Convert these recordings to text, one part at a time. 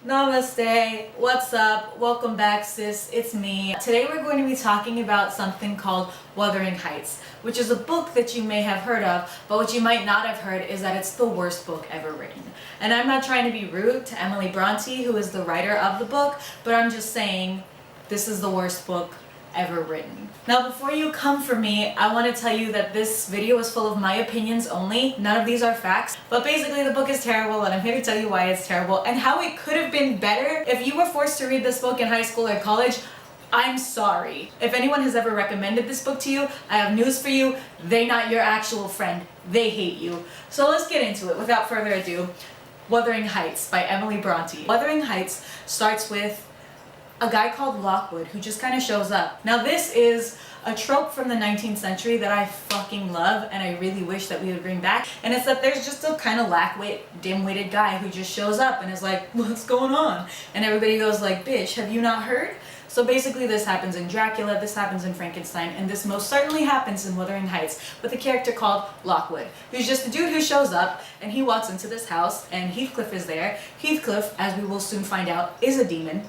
Namaste, what's up? Welcome back, sis. It's me. Today we're going to be talking about something called Wuthering Heights, which is a book that you may have heard of, but what you might not have heard is that it's the worst book ever written. And I'm not trying to be rude to Emily Bronte, who is the writer of the book, but I'm just saying this is the worst book ever written. Now, before you come for me, I want to tell you that this video is full of my opinions only. None of these are facts, but basically the book is terrible and I'm here to tell you why it's terrible and how it could have been better. If you were forced to read this book in high school or college, I'm sorry. If anyone has ever recommended this book to you, I have news for you. They're not your actual friend. They hate you. So let's get into it. Without further ado, Wuthering Heights by Emily Bronte. Wuthering Heights starts with a guy called Lockwood who just kind of shows up. Now this is a trope from the 19th century that I fucking love and I really wish that we would bring back. And it's that there's just a kind of lackwit, dim-witted guy who just shows up and is like, what's going on? And everybody goes like, bitch, have you not heard? So basically this happens in Dracula, this happens in Frankenstein, and this most certainly happens in Wuthering Heights with a character called Lockwood, who's just a dude who shows up and he walks into this house and Heathcliff is there. Heathcliff, as we will soon find out, is a demon.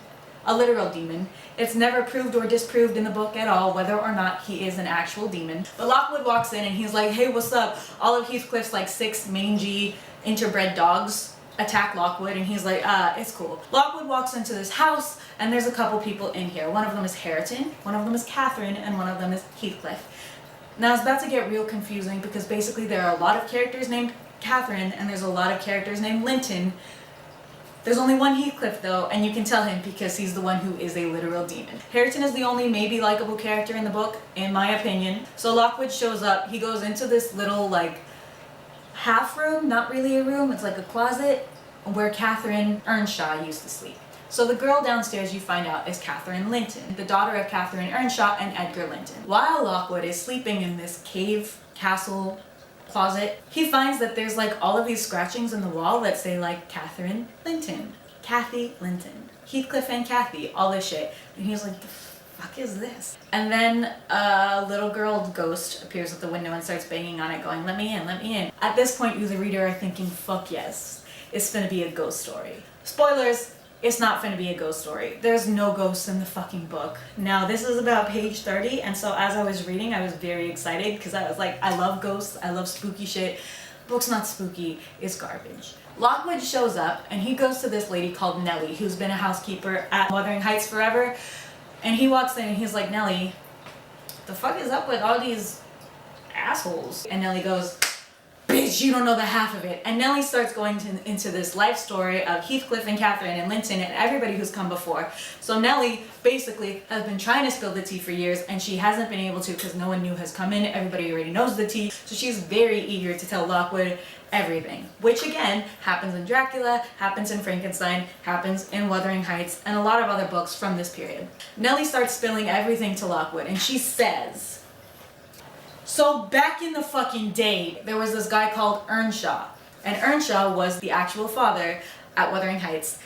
A literal demon. It's never proved or disproved in the book at all whether or not he is an actual demon. But Lockwood walks in and he's like, hey, what's up? All of Heathcliff's like 6 mangy interbred dogs attack Lockwood and he's like, it's cool. Lockwood walks into this house and there's a couple people in here. One of them is Hareton, one of them is Catherine, and one of them is Heathcliff. Now it's about to get real confusing because basically there are a lot of characters named Catherine and there's a lot of characters named Linton. There's only one Heathcliff though, and you can tell him because he's the one who is a literal demon. Hareton is the only maybe likable character in the book, in my opinion. So Lockwood shows up, he goes into this little like half room, not really a room, it's like a closet where Catherine Earnshaw used to sleep. So the girl downstairs you find out is Catherine Linton, the daughter of Catherine Earnshaw and Edgar Linton. While Lockwood is sleeping in this cave castle closet, he finds that there's like all of these scratchings in the wall that say like Catherine Linton, Kathy Linton, Heathcliff and Kathy, all this shit. And he's like, the fuck is this? And then a little girl ghost appears at the window and starts banging on it going, let me in, let me in. At this point you the reader are thinking, fuck yes, it's gonna be a ghost story. Spoilers, it's not gonna be a ghost story. There's no ghosts in the fucking book. Now this is about page 30 and so as I was reading I was very excited because I was like, I love ghosts, I love spooky shit. Book's not spooky, it's garbage. Lockwood shows up and he goes to this lady called Nellie who's been a housekeeper at Wuthering Heights forever, and he walks in and he's like, Nellie, the fuck is up with all these assholes? And Nellie goes, bitch, you don't know the half of it. And Nellie starts going into this life story of Heathcliff and Catherine and Linton and everybody who's come before. So Nellie basically has been trying to spill the tea for years and she hasn't been able to because no one new has come in. Everybody already knows the tea. So she's very eager to tell Lockwood everything, which again happens in Dracula, happens in Frankenstein, happens in Wuthering Heights, and a lot of other books from this period. Nellie starts spilling everything to Lockwood and she says, so back in the fucking day, there was this guy called Earnshaw, and Earnshaw was the actual father at Wuthering Heights.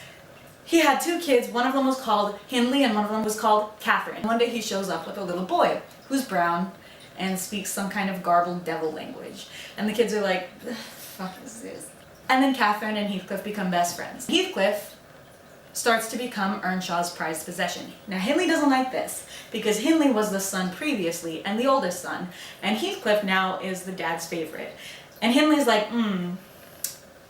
He had 2 kids, one of them was called Hindley and one of them was called Catherine. One day he shows up with a little boy who's brown and speaks some kind of garbled devil language. And the kids are like, the fuck is this? And then Catherine and Heathcliff become best friends. Heathcliff starts to become Earnshaw's prized possession. Now Hindley doesn't like this because Hindley was the son previously and the oldest son, and Heathcliff now is the dad's favorite. And Hindley's like,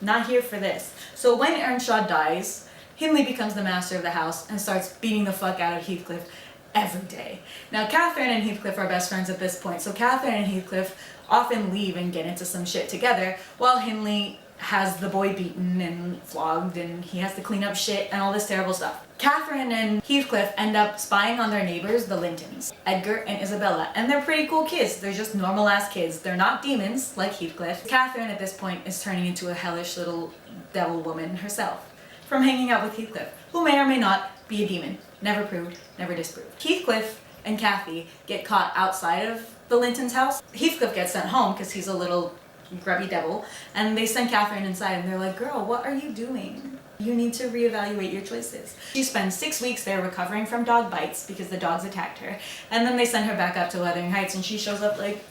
not here for this. So when Earnshaw dies, Hindley becomes the master of the house and starts beating the fuck out of Heathcliff every day. Now Catherine and Heathcliff are best friends at this point, so Catherine and Heathcliff often leave and get into some shit together while Hindley has the boy beaten and flogged and he has to clean up shit and all this terrible stuff. Catherine and Heathcliff end up spying on their neighbors, the Lintons, Edgar and Isabella, and they're pretty cool kids. They're just normal ass kids. They're not demons like Heathcliff. Catherine at this point is turning into a hellish little devil woman herself from hanging out with Heathcliff, who may or may not be a demon. Never proved, never disproved. Heathcliff and Kathy get caught outside of the Lintons' house. Heathcliff gets sent home because he's a little grubby devil, and they send Catherine inside and they're like, girl, what are you doing? You need to reevaluate your choices. She spends 6 weeks there recovering from dog bites because the dogs attacked her, and then they send her back up to Wuthering Heights and she shows up like,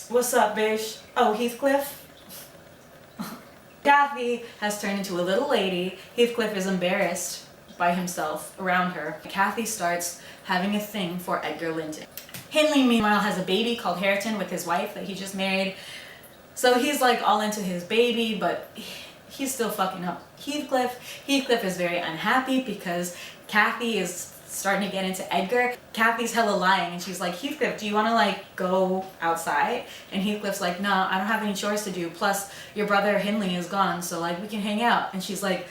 what's up, bitch? Oh, Heathcliff? Kathy has turned into a little lady. Heathcliff is embarrassed by himself around her, Kathy starts having a thing for Edgar Linton. Hindley, meanwhile, has a baby called Hareton with his wife that he just married. So he's like all into his baby, but he's still fucking up Heathcliff. Heathcliff is very unhappy because Kathy is starting to get into Edgar. Kathy's hella lying and she's like, Heathcliff, do you want to like go outside? And Heathcliff's like, no, I don't have any chores to do. Plus your brother Hindley is gone, so like we can hang out. And she's like,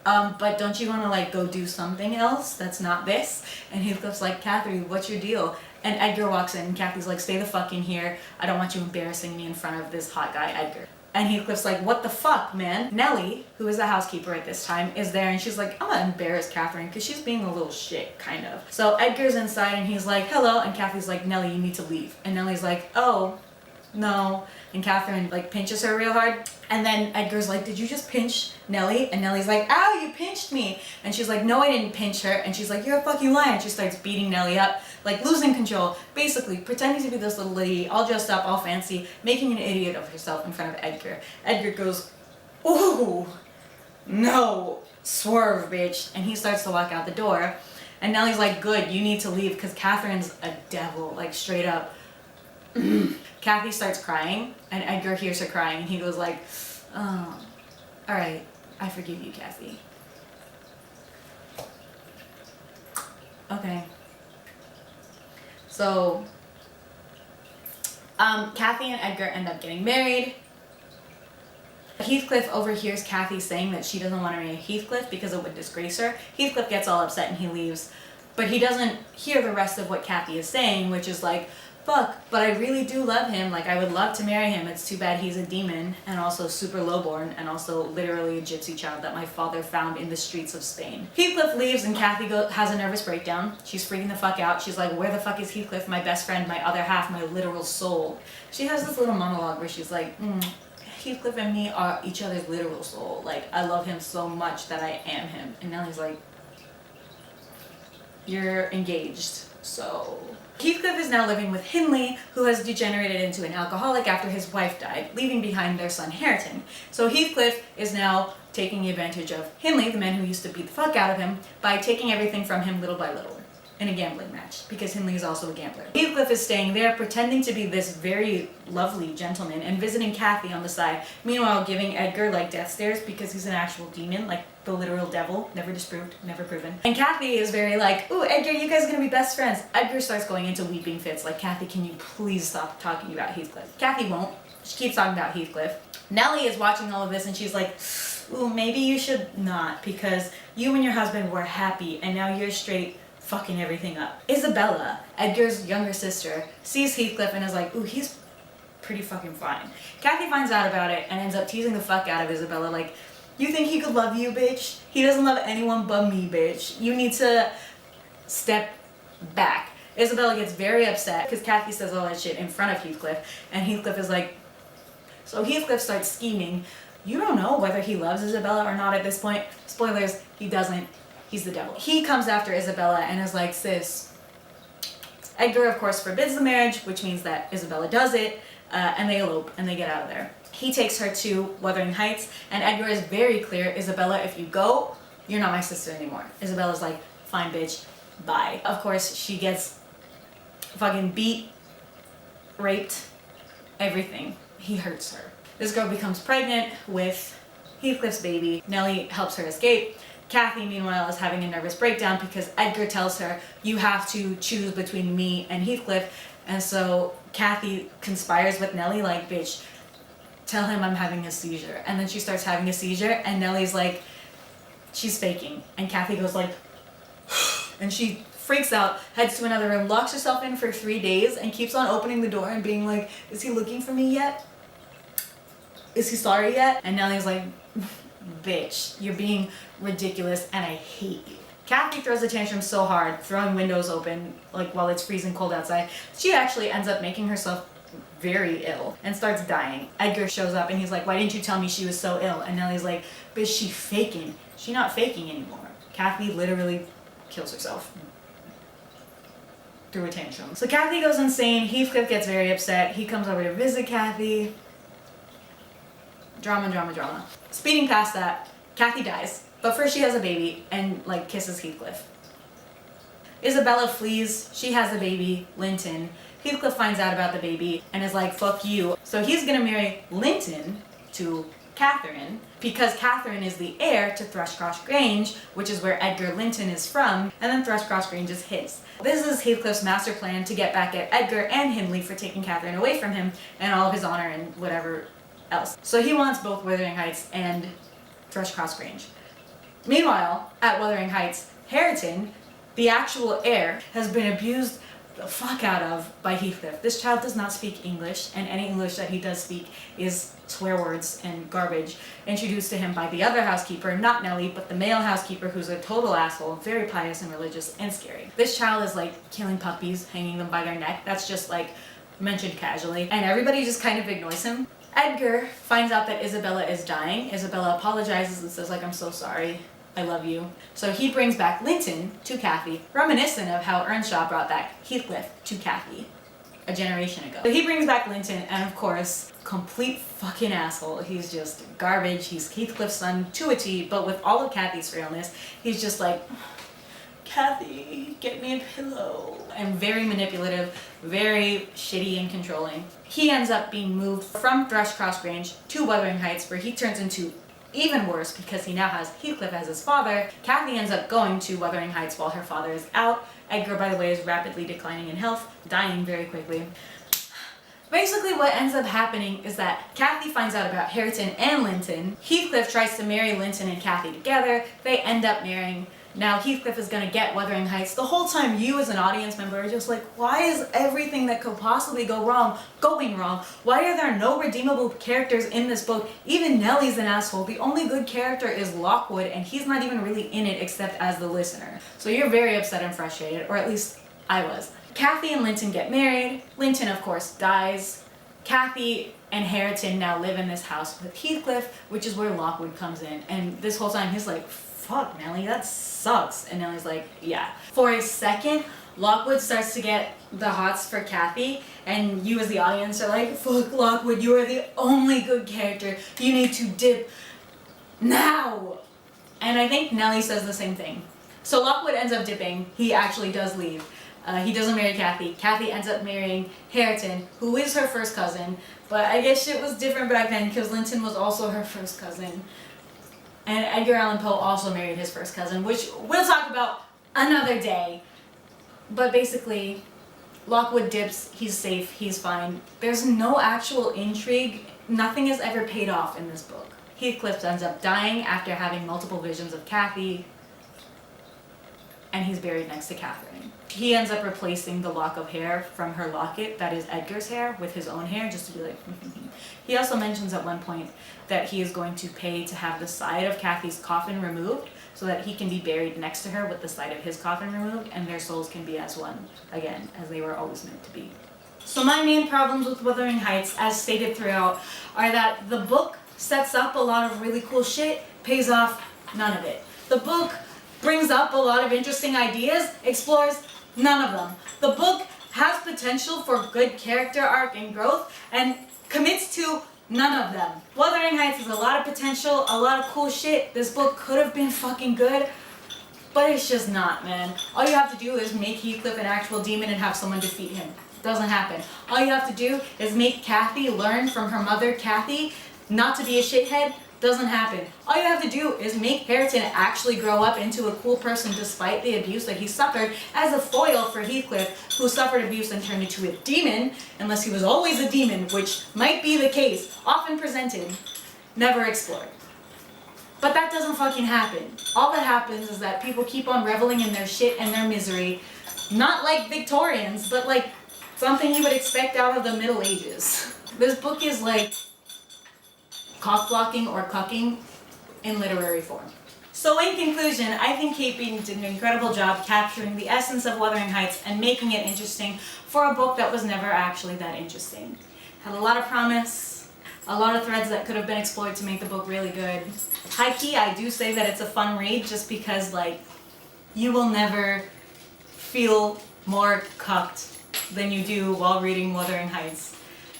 but don't you want to like go do something else that's not this? And Heathcliff's like, Kathy, what's your deal? And Edgar walks in and Kathy's like, stay the fuck in here. I don't want you embarrassing me in front of this hot guy, Edgar. And Heathcliff's like, what the fuck, man? Nellie, who is the housekeeper at this time, is there and she's like, I'm gonna embarrass Catherine because she's being a little shit, kind of. So Edgar's inside and he's like, hello, and Kathy's like, Nellie, you need to leave. And Nellie's like, oh, no. And Catherine like pinches her real hard. And then Edgar's like, did you just pinch Nellie? And Nellie's like, ow, you pinched me. And she's like, no, I didn't pinch her. And she's like, you're a fucking liar. And she starts beating Nellie up, like losing control, basically pretending to be this little lady, all dressed up, all fancy, making an idiot of herself in front of Edgar. Edgar goes, ooh, no, swerve, bitch. And he starts to walk out the door. And Nellie's like, good, you need to leave because Catherine's a devil, like straight up. Kathy starts crying and Edgar hears her crying and he goes like, oh, all right, I forgive you, Kathy. Okay. So, Kathy and Edgar end up getting married. Heathcliff overhears Kathy saying that she doesn't want to marry Heathcliff because it would disgrace her. Heathcliff gets all upset and he leaves, but he doesn't hear the rest of what Kathy is saying, which is like, fuck, but I really do love him. Like, I would love to marry him. It's too bad he's a demon and also super lowborn and also literally a gypsy child that my father found in the streets of Spain. Heathcliff leaves and Kathy has a nervous breakdown. She's freaking the fuck out. She's like, where the fuck is Heathcliff, my best friend, my other half, my literal soul? She has this little monologue where she's like, Heathcliff and me are each other's literal soul. Like, I love him so much that I am him. And Nellie's like, you're engaged, so... Heathcliff is now living with Hindley, who has degenerated into an alcoholic after his wife died, leaving behind their son Hareton. So Heathcliff is now taking advantage of Hindley, the man who used to beat the fuck out of him, by taking everything from him little by little in a gambling match, because Hindley is also a gambler. Heathcliff is staying there, pretending to be this very lovely gentleman and visiting Kathy on the side, meanwhile giving Edgar like death stares because he's an actual demon, like the literal devil, never disproved, never proven. And Kathy is very like, ooh, Edgar, you guys are gonna be best friends. Edgar starts going into weeping fits, like, Kathy, can you please stop talking about Heathcliff? Kathy won't. She keeps talking about Heathcliff. Nellie is watching all of this and she's like, ooh, maybe you should not, because you and your husband were happy and now you're straight fucking everything up. Isabella, Edgar's younger sister, sees Heathcliff and is like, ooh, he's pretty fucking fine. Kathy finds out about it and ends up teasing the fuck out of Isabella, like, you think he could love you, bitch? He doesn't love anyone but me, bitch. You need to step back. Isabella gets very upset because Kathy says all that shit in front of Heathcliff, and Heathcliff is like, so Heathcliff starts scheming. You don't know whether he loves Isabella or not at this point. Spoilers, he doesn't. He's the devil. He comes after Isabella and is like, sis. Edgar, of course, forbids the marriage, which means that Isabella does it, and they elope and they get out of there. He takes her to Wuthering Heights, and Edgar is very clear, Isabella, if you go, you're not my sister anymore. Isabella's like, fine, bitch, bye. Of course, she gets fucking beat, raped, everything. He hurts her. This girl becomes pregnant with Heathcliff's baby. Nellie helps her escape. Kathy, meanwhile, is having a nervous breakdown because Edgar tells her, you have to choose between me and Heathcliff. And so Kathy conspires with Nellie, like, bitch, tell him I'm having a seizure. And then she starts having a seizure and Nellie's like, she's faking. And Kathy goes like, and she freaks out, heads to another room, locks herself in for 3 days and keeps on opening the door and being like, is he looking for me yet? Is he sorry yet? And Nellie's like, bitch, you're being ridiculous and I hate you. Kathy throws a tantrum so hard, throwing windows open, like while it's freezing cold outside, she actually ends up making herself very ill and starts dying. Edgar shows up and he's like, why didn't you tell me she was so ill? And Nellie's like, bitch, she faking. She not faking anymore. Kathy literally kills herself through a tantrum. So Kathy goes insane. Heathcliff gets very upset. He comes over to visit Kathy. Drama, drama, drama. Speeding past that, Kathy dies. But first she has a baby and like kisses Heathcliff. Isabella flees, she has a baby, Linton. Heathcliff finds out about the baby and is like, fuck you. So he's gonna marry Linton to Catherine, because Catherine is the heir to Thrushcross Grange, which is where Edgar Linton is from, and then Thrushcross Grange is his. This is Heathcliff's master plan to get back at Edgar and Hindley for taking Catherine away from him and all of his honor and whatever else. So he wants both Wuthering Heights and Thrushcross Grange. Meanwhile, at Wuthering Heights, Hareton, the actual heir, has been abused the fuck out of by Heathcliff. This child does not speak English, and any English that he does speak is swear words and garbage introduced to him by the other housekeeper, not Nellie, but the male housekeeper, who's a total asshole, very pious and religious and scary. This child is like killing puppies, hanging them by their neck. That's just like mentioned casually, and everybody just kind of ignores him. Edgar finds out that Isabella is dying. Isabella apologizes and says like, I'm so sorry, I love you. So he brings back Linton to Cathy, reminiscent of how Earnshaw brought back Heathcliff to Cathy a generation ago. So he brings back Linton, and of course, complete fucking asshole. He's just garbage. He's Heathcliff's son to a T, but with all of Cathy's frailness, he's just like, Cathy, get me a pillow. And very manipulative, very shitty and controlling. He ends up being moved from Thrushcross Grange to Wuthering Heights, where he turns into even worse because he now has Heathcliff as his father. Cathy ends up going to Wuthering Heights while her father is out. Edgar, by the way, is rapidly declining in health, dying very quickly. Basically what ends up happening is that Cathy finds out about Hareton and Linton. Heathcliff tries to marry Linton and Cathy together. They end up marrying. Now Heathcliff is gonna get Wuthering Heights. The whole time you as an audience member are just like, why is everything that could possibly go wrong going wrong? Why are there no redeemable characters in this book? Even Nellie's an asshole. The only good character is Lockwood, and he's not even really in it except as the listener. So you're very upset and frustrated, or at least I was. Cathy and Linton get married. Linton, of course, dies. Cathy and Hareton now live in this house with Heathcliff, which is where Lockwood comes in. And this whole time he's like, fuck, Nellie, that sucks. And Nellie's like, yeah. For a second, Lockwood starts to get the hots for Cathy, and you as the audience are like, fuck Lockwood, you are the only good character. You need to dip now. And I think Nellie says the same thing. So Lockwood ends up dipping. He actually does leave. He doesn't marry Cathy. Cathy ends up marrying Hareton, who is her first cousin. But I guess shit was different back then because Linton was also her first cousin. And Edgar Allan Poe also married his first cousin, which we'll talk about another day. But basically, Lockwood dips, he's safe, he's fine. There's no actual intrigue. Nothing is ever paid off in this book. Heathcliff ends up dying after having multiple visions of Cathy, and he's buried next to Catherine. He ends up replacing the lock of hair from her locket, that is Edgar's hair, with his own hair, just to be like, He also mentions at one point that he is going to pay to have the side of Cathy's coffin removed so that he can be buried next to her with the side of his coffin removed, and their souls can be as one again, as they were always meant to be. So my main problems with Wuthering Heights, as stated throughout, are that the book sets up a lot of really cool shit, pays off none of it. The book brings up a lot of interesting ideas, explores none of them. The book has potential for good character arc and growth, and commits to none of them. Wuthering Heights has a lot of potential, a lot of cool shit. This book could have been fucking good, but it's just not, man. All you have to do is make Heathcliff an actual demon and have someone defeat him. Doesn't happen. All you have to do is make Cathy learn from her mother, Cathy, not to be a shithead. Doesn't happen. All you have to do is make Hareton actually grow up into a cool person despite the abuse that he suffered as a foil for Heathcliff, who suffered abuse and turned into a demon, unless he was always a demon, which might be the case, often presented, never explored. But that doesn't fucking happen. All that happens is that people keep on reveling in their shit and their misery, not like Victorians, but like something you would expect out of the Middle Ages. This book is like cock-blocking or cucking in literary form. So in conclusion, I think Kate Beaton did an incredible job capturing the essence of Wuthering Heights and making it interesting for a book that was never actually that interesting. Had a lot of promise, a lot of threads that could have been explored to make the book really good. High-key, I do say that it's a fun read just because, like, you will never feel more cucked than you do while reading Wuthering Heights.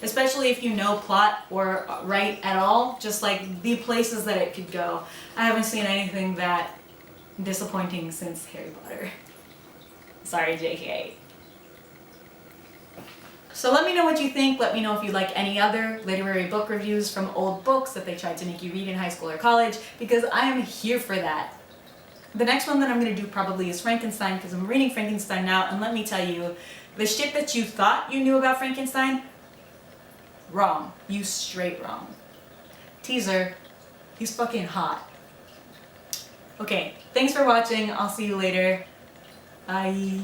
especially if you know plot or write at all, just like the places that it could go. I haven't seen anything that disappointing since Harry Potter. Sorry, JK. So let me know what you think. Let me know if you like any other literary book reviews from old books that they tried to make you read in high school or college, because I am here for that. The next one that I'm going to do probably is Frankenstein, because I'm reading Frankenstein now, and let me tell you, the shit that you thought you knew about Frankenstein, wrong. You straight wrong. Teaser, he's fucking hot. Okay, thanks for watching. I'll see you later. Bye.